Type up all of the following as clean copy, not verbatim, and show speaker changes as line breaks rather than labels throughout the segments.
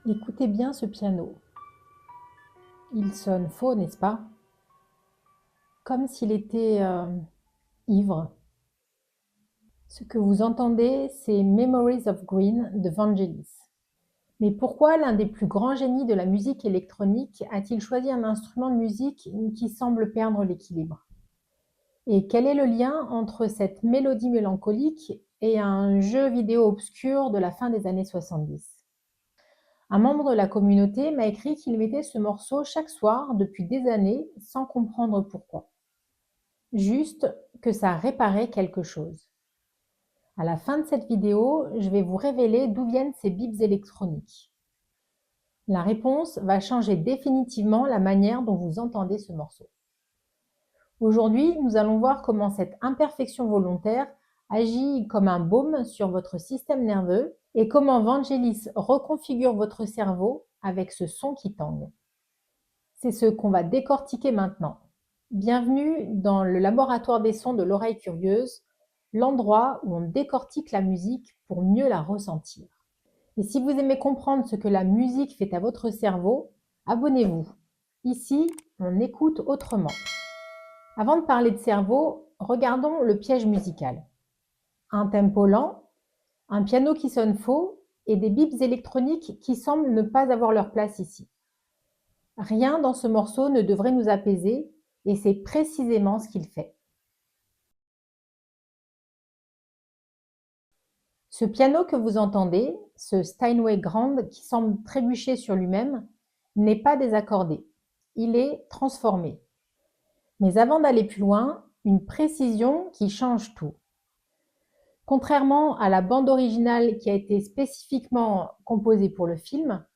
Écoutez bien ce piano. Il sonne faux, n'est-ce pas? Comme s'il était ivre. Ce que vous entendez, c'est Memories of Green de Vangelis. Mais pourquoi l'un des plus grands génies de la musique électronique a-t-il choisi un instrument de musique qui semble perdre l'équilibre? Et quel est le lien entre cette mélodie mélancolique et un jeu vidéo obscur de la fin des années 70? Un membre de la communauté m'a écrit qu'il mettait ce morceau chaque soir depuis des années sans comprendre pourquoi. Juste que ça réparait quelque chose. À la fin de cette vidéo, je vais vous révéler d'où viennent ces bips électroniques. La réponse va changer définitivement la manière dont vous entendez ce morceau. Aujourd'hui, nous allons voir comment cette imperfection volontaire agit comme un baume sur votre système nerveux et comment Vangelis reconfigure votre cerveau avec ce son qui tangue. C'est ce qu'on va décortiquer maintenant. Bienvenue dans le laboratoire des sons de l'oreille curieuse, l'endroit où on décortique la musique pour mieux la ressentir. Et si vous aimez comprendre ce que la musique fait à votre cerveau, abonnez-vous. Ici, on écoute autrement. Avant de parler de cerveau, regardons le piège musical. Un tempo lent, un piano qui sonne faux et des bips électroniques qui semblent ne pas avoir leur place ici. Rien dans ce morceau ne devrait nous apaiser et c'est précisément ce qu'il fait. Ce piano que vous entendez, ce Steinway Grand qui semble trébucher sur lui-même, n'est pas désaccordé. Il est transformé. Mais avant d'aller plus loin, une précision qui change tout. Contrairement à la bande originale qui a été spécifiquement composée pour le film,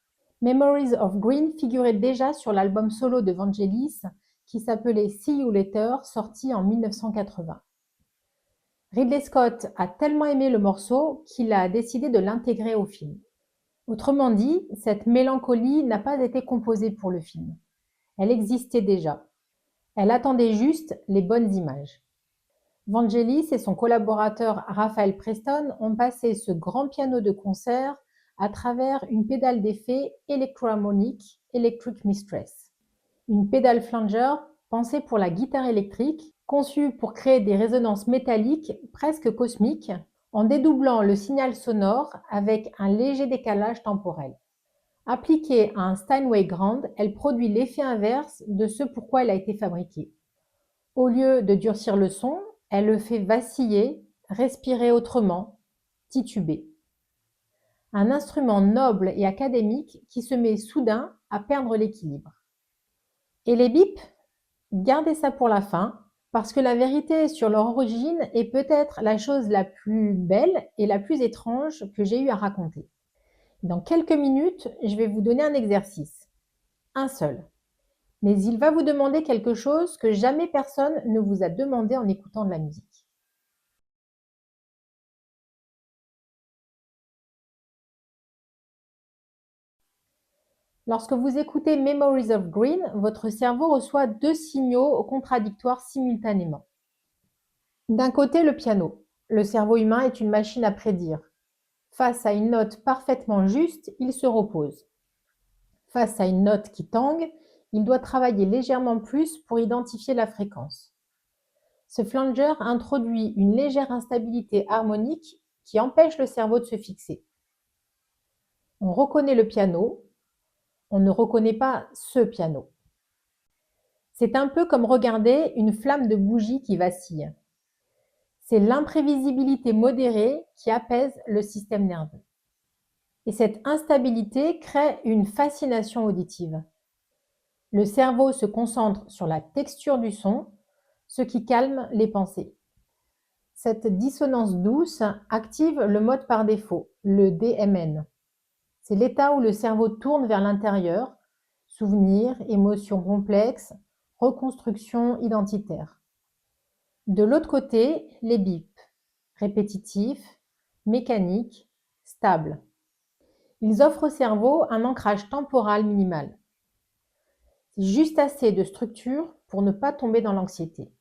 Memories of Green figurait déjà sur l'album solo de Vangelis qui s'appelait See You Later, sorti en 1980. Ridley Scott a tellement aimé le morceau qu'il a décidé de l'intégrer au film. Autrement dit, cette mélancolie n'a pas été composée pour le film. Elle existait déjà. Elle attendait juste les bonnes images. Vangelis et son collaborateur Raphael Preston ont passé ce grand piano de concert à travers une pédale d'effet électroharmonique Electric Mistress. Une pédale flanger pensée pour la guitare électrique, conçue pour créer des résonances métalliques presque cosmiques, en dédoublant le signal sonore avec un léger décalage temporel. Appliquée à un Steinway Grand, elle produit l'effet inverse de ce pourquoi elle a été fabriquée. Au lieu de durcir le son, elle le fait vaciller, respirer autrement, tituber. Un instrument noble et académique qui se met soudain à perdre l'équilibre. Et les bips? Gardez ça pour la fin, parce que la vérité sur leur origine est peut-être la chose la plus belle et la plus étrange que j'ai eu à raconter. Dans quelques minutes, je vais vous donner un exercice. Un seul. Mais il va vous demander quelque chose que jamais personne ne vous a demandé en écoutant de la musique. Lorsque vous écoutez Memories of Green, votre cerveau reçoit deux signaux contradictoires simultanément. D'un côté, le piano. Le cerveau humain est une machine à prédire. Face à une note parfaitement juste, il se repose. Face à une note qui tangue, il doit travailler légèrement plus pour identifier la fréquence. Ce flanger introduit une légère instabilité harmonique qui empêche le cerveau de se fixer. On reconnaît le piano, on ne reconnaît pas ce piano. C'est un peu comme regarder une flamme de bougie qui vacille. C'est l'imprévisibilité modérée qui apaise le système nerveux. Et cette instabilité crée une fascination auditive. Le cerveau se concentre sur la texture du son, ce qui calme les pensées. Cette dissonance douce active le mode par défaut, le DMN. C'est l'état où le cerveau tourne vers l'intérieur, souvenirs, émotions complexes, reconstruction identitaire. De l'autre côté, les bips, répétitifs, mécaniques, stables. Ils offrent au cerveau un ancrage temporal minimal. C'est juste assez de structure pour ne pas tomber dans l'anxiété.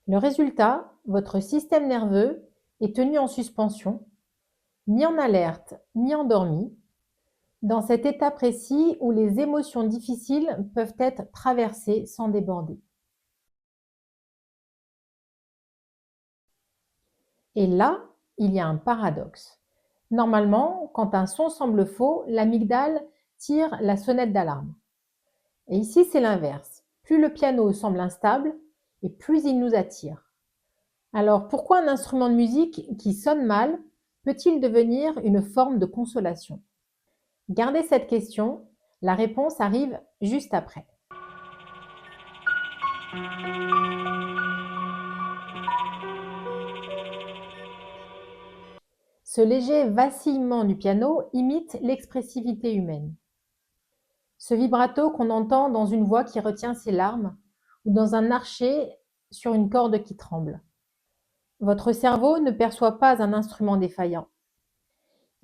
Le résultat, votre système nerveux est tenu en suspension, ni en alerte, ni endormi. dans cet état précis où les émotions difficiles peuvent être traversées sans déborder. Et là, il y a un paradoxe. Normalement, quand un son semble faux, l'amygdale tire la sonnette d'alarme. Et ici, c'est l'inverse. Plus le piano semble instable, et plus il nous attire. Alors, pourquoi un instrument de musique qui sonne mal peut-il devenir une forme de consolation? Gardez cette question, la réponse arrive juste après. Ce léger vacillement du piano imite l'expressivité humaine. Ce vibrato qu'on entend dans une voix qui retient ses larmes ou dans un archet sur une corde qui tremble. Votre cerveau ne perçoit pas un instrument défaillant.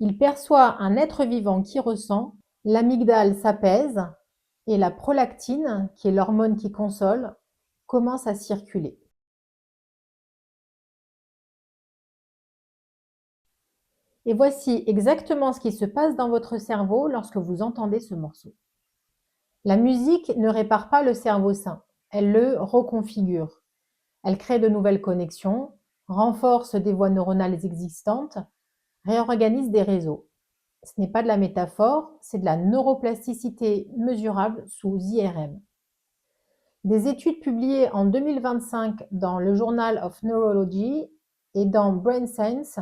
Il perçoit un être vivant qui ressent, l'amygdale s'apaise et la prolactine, qui est l'hormone qui console, commence à circuler. Et voici exactement ce qui se passe dans votre cerveau lorsque vous entendez ce morceau. La musique ne répare pas le cerveau sain, elle le reconfigure. Elle crée de nouvelles connexions, renforce des voies neuronales existantes, réorganise des réseaux. Ce n'est pas de la métaphore, c'est de la neuroplasticité mesurable sous IRM. Des études publiées en 2025 dans le Journal of Neurology et dans Brain Science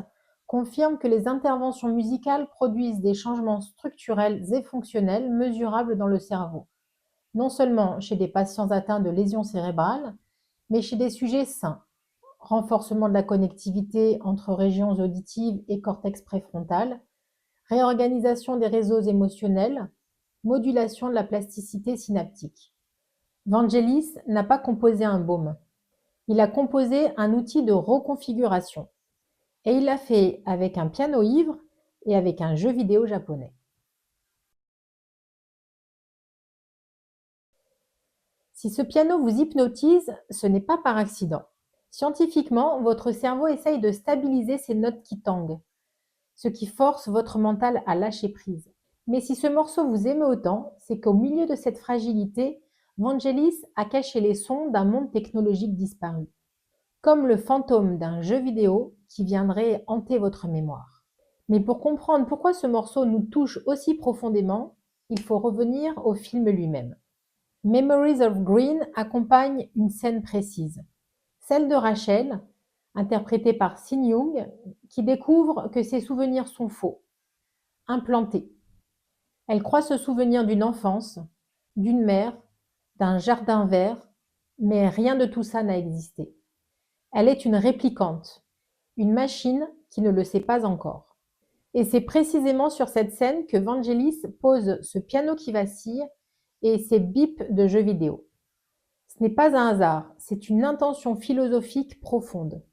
confirment que les interventions musicales produisent des changements structurels et fonctionnels mesurables dans le cerveau, non seulement chez des patients atteints de lésions cérébrales, mais chez des sujets sains. Renforcement de la connectivité entre régions auditives et cortex préfrontal, réorganisation des réseaux émotionnels, modulation de la plasticité synaptique. Vangelis n'a pas composé un baume, il a composé un outil de reconfiguration. Et il l'a fait avec un piano ivre et avec un jeu vidéo japonais. Si ce piano vous hypnotise, ce n'est pas par accident. Scientifiquement, votre cerveau essaye de stabiliser ces notes qui tanguent, ce qui force votre mental à lâcher prise. Mais si ce morceau vous émeut autant, c'est qu'au milieu de cette fragilité, Vangelis a caché les sons d'un monde technologique disparu, comme le fantôme d'un jeu vidéo qui viendrait hanter votre mémoire. Mais pour comprendre pourquoi ce morceau nous touche aussi profondément, il faut revenir au film lui-même. Memories of Green accompagne une scène précise, celle de Rachel, interprétée par Sean Young, qui découvre que ses souvenirs sont faux, implantés. Elle croit se souvenir d'une enfance, d'une mère, d'un jardin vert, mais rien de tout ça n'a existé. Elle est une réplicante, une machine qui ne le sait pas encore. Et c'est précisément sur cette scène que Vangelis pose ce piano qui vacille et ces bips de jeux vidéo. Ce n'est pas un hasard, c'est une intention philosophique profonde.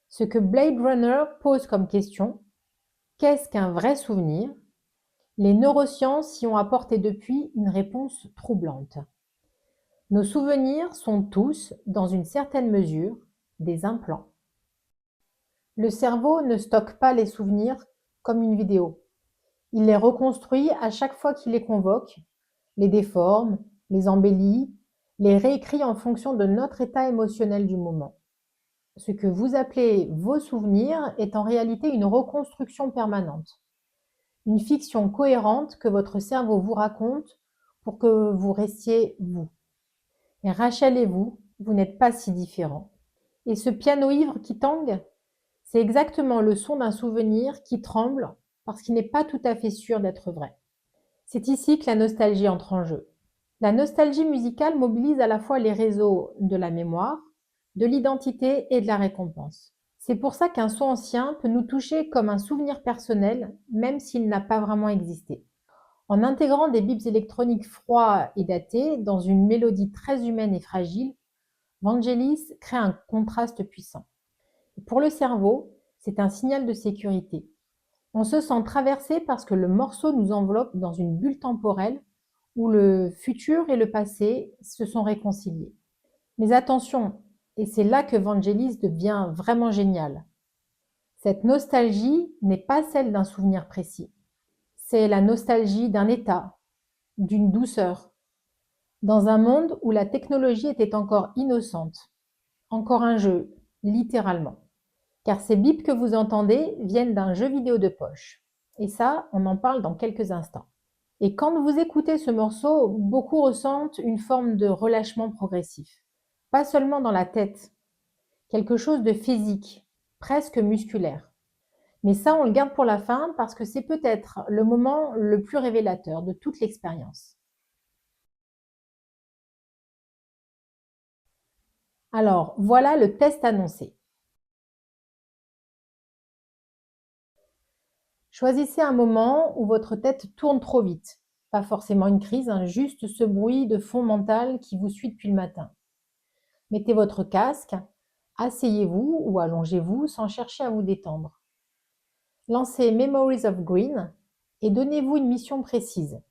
Ce que Blade Runner pose comme question, qu'est-ce qu'un vrai souvenir? Les neurosciences y ont apporté depuis une réponse troublante. Nos souvenirs sont tous, dans une certaine mesure, des implants. Le cerveau ne stocke pas les souvenirs comme une vidéo. Il les reconstruit à chaque fois qu'il les convoque, les déforme, les embellit, les réécrit en fonction de notre état émotionnel du moment. Ce que vous appelez vos souvenirs est en réalité une reconstruction permanente, une fiction cohérente que votre cerveau vous raconte pour que vous restiez vous. Et Rachel et vous, vous n'êtes pas si différents. Et ce piano ivre qui tangue, c'est exactement le son d'un souvenir qui tremble parce qu'il n'est pas tout à fait sûr d'être vrai. C'est ici que la nostalgie entre en jeu. La nostalgie musicale mobilise à la fois les réseaux de la mémoire, de l'identité et de la récompense. C'est pour ça qu'un son ancien peut nous toucher comme un souvenir personnel, même s'il n'a pas vraiment existé. En intégrant des bips électroniques froids et datés dans une mélodie très humaine et fragile, Vangelis crée un contraste puissant. Pour le cerveau, c'est un signal de sécurité. On se sent traversé parce que le morceau nous enveloppe dans une bulle temporelle où le futur et le passé se sont réconciliés. Mais attention, et c'est là que Vangelis devient vraiment génial. Cette nostalgie n'est pas celle d'un souvenir précis. C'est la nostalgie d'un état, d'une douceur, dans un monde où la technologie était encore innocente, encore un jeu, littéralement. Car ces bips que vous entendez viennent d'un jeu vidéo de poche. Et ça, on en parle dans quelques instants. Et quand vous écoutez ce morceau, beaucoup ressentent une forme de relâchement progressif. Pas seulement dans la tête, quelque chose de physique, presque musculaire. Mais ça, on le garde pour la fin parce que c'est peut-être le moment le plus révélateur de toute l'expérience. Alors, voilà le test annoncé. Choisissez un moment où votre tête tourne trop vite. Pas forcément une crise, hein, juste ce bruit de fond mental qui vous suit depuis le matin. Mettez votre casque, asseyez-vous ou allongez-vous sans chercher à vous détendre. Lancez Memories of Green et donnez-vous une mission précise.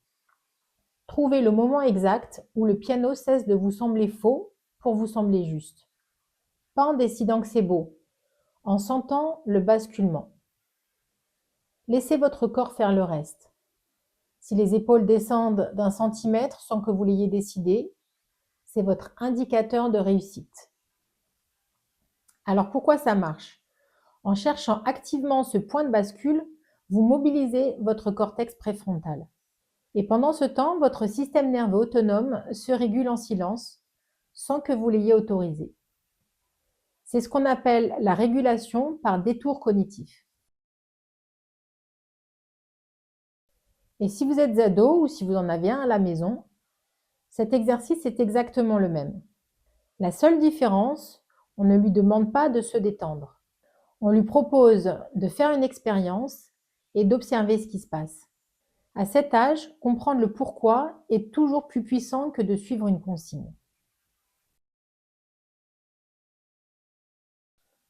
Trouvez le moment exact où le piano cesse de vous sembler faux pour vous sembler juste. Pas en décidant que c'est beau, en sentant le basculement. Laissez votre corps faire le reste. Si les épaules descendent d'un centimètre sans que vous l'ayez décidé, c'est votre indicateur de réussite. Alors pourquoi ça marche? En cherchant activement ce point de bascule, vous mobilisez votre cortex préfrontal. Et pendant ce temps, votre système nerveux autonome se régule en silence sans que vous l'ayez autorisé. C'est ce qu'on appelle la régulation par détour cognitif. Et si vous êtes ado ou si vous en avez un à la maison, cet exercice est exactement le même. La seule différence, on ne lui demande pas de se détendre. On lui propose de faire une expérience et d'observer ce qui se passe. À cet âge, comprendre le pourquoi est toujours plus puissant que de suivre une consigne.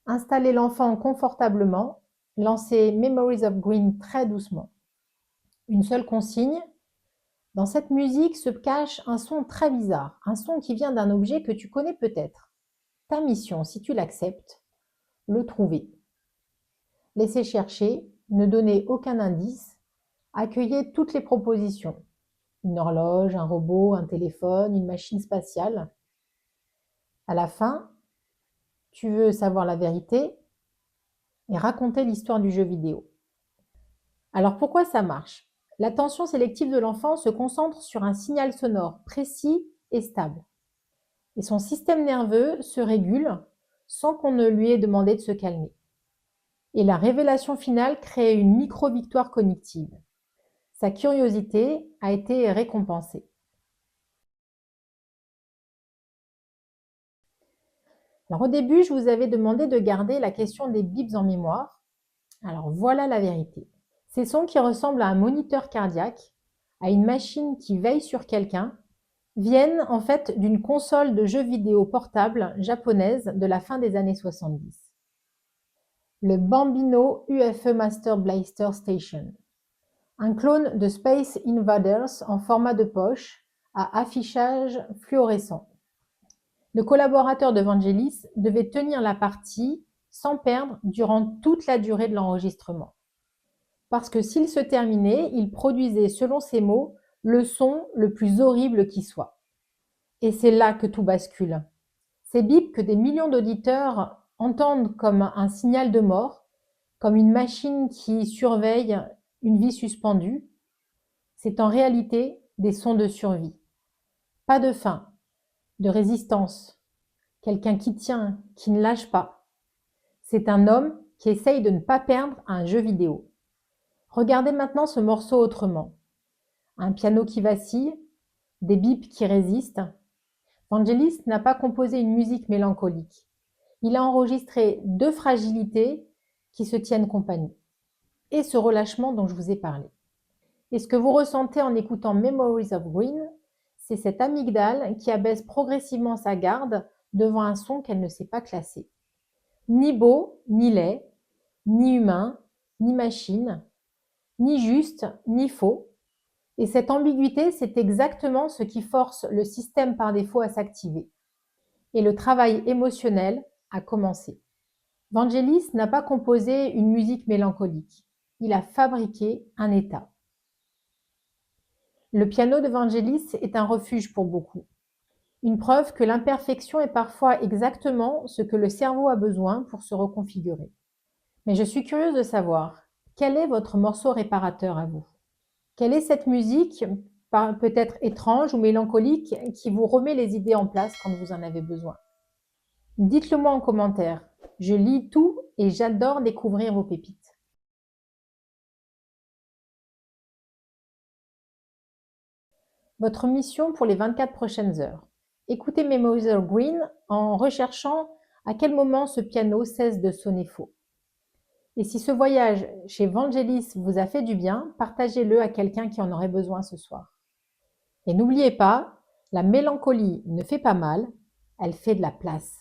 Installez l'enfant confortablement, lancez Memories of Green très doucement. Une seule consigne, dans cette musique se cache un son très bizarre, un son qui vient d'un objet que tu connais peut-être. Ta mission, si tu l'acceptes, le trouver. Laissez chercher, ne donnez aucun indice, accueillez toutes les propositions. Une horloge, un robot, un téléphone, une machine spatiale. À la fin, tu veux savoir la vérité et raconter l'histoire du jeu vidéo. Alors pourquoi ça marche? L'attention sélective de l'enfant se concentre sur un signal sonore précis et stable. Et son système nerveux se régule sans qu'on ne lui ait demandé de se calmer. Et la révélation finale crée une micro-victoire cognitive. Sa curiosité a été récompensée. Alors au début, je vous avais demandé de garder la question des bips en mémoire. Alors voilà la vérité. Ces sons qui ressemblent à un moniteur cardiaque, à une machine qui veille sur quelqu'un, viennent en fait d'une console de jeux vidéo portable japonaise de la fin des années 70. Le Bambino UFE Master Blaster Station. Un clone de Space Invaders en format de poche à affichage fluorescent. Le collaborateur de Vangelis devait tenir la partie sans perdre durant toute la durée de l'enregistrement. Parce que s'il se terminait, il produisait, selon ses mots, le son le plus horrible qui soit. Et c'est là que tout bascule. Ces bips que des millions d'auditeurs entendent comme un signal de mort, comme une machine qui surveille une vie suspendue, c'est en réalité des sons de survie. Pas de faim, de résistance, quelqu'un qui tient, qui ne lâche pas. C'est un homme qui essaye de ne pas perdre un jeu vidéo. Regardez maintenant ce morceau autrement. Un piano qui vacille, des bips qui résistent. Vangelis n'a pas composé une musique mélancolique. Il a enregistré deux fragilités qui se tiennent compagnie. Et ce relâchement dont je vous ai parlé. Et ce que vous ressentez en écoutant Memories of Green, c'est cette amygdale qui abaisse progressivement sa garde devant un son qu'elle ne sait pas classer. Ni beau, ni laid, ni humain, ni machine, ni juste, ni faux. Et cette ambiguïté, c'est exactement ce qui force le système par défaut à s'activer. Et le travail émotionnel a commencé. Vangelis n'a pas composé une musique mélancolique. Il a fabriqué un état. Le piano de Vangelis est un refuge pour beaucoup. Une preuve que l'imperfection est parfois exactement ce que le cerveau a besoin pour se reconfigurer. Mais je suis curieuse de savoir, quel est votre morceau réparateur à vous? Quelle est cette musique, peut-être étrange ou mélancolique, qui vous remet les idées en place quand vous en avez besoin? Dites-le moi en commentaire. Je lis tout et j'adore découvrir vos pépites. Votre mission pour les 24 prochaines heures. Écoutez Mimosa Green en recherchant à quel moment ce piano cesse de sonner faux. Et si ce voyage chez Vangelis vous a fait du bien, partagez-le à quelqu'un qui en aurait besoin ce soir. Et n'oubliez pas, la mélancolie ne fait pas mal, elle fait de la place.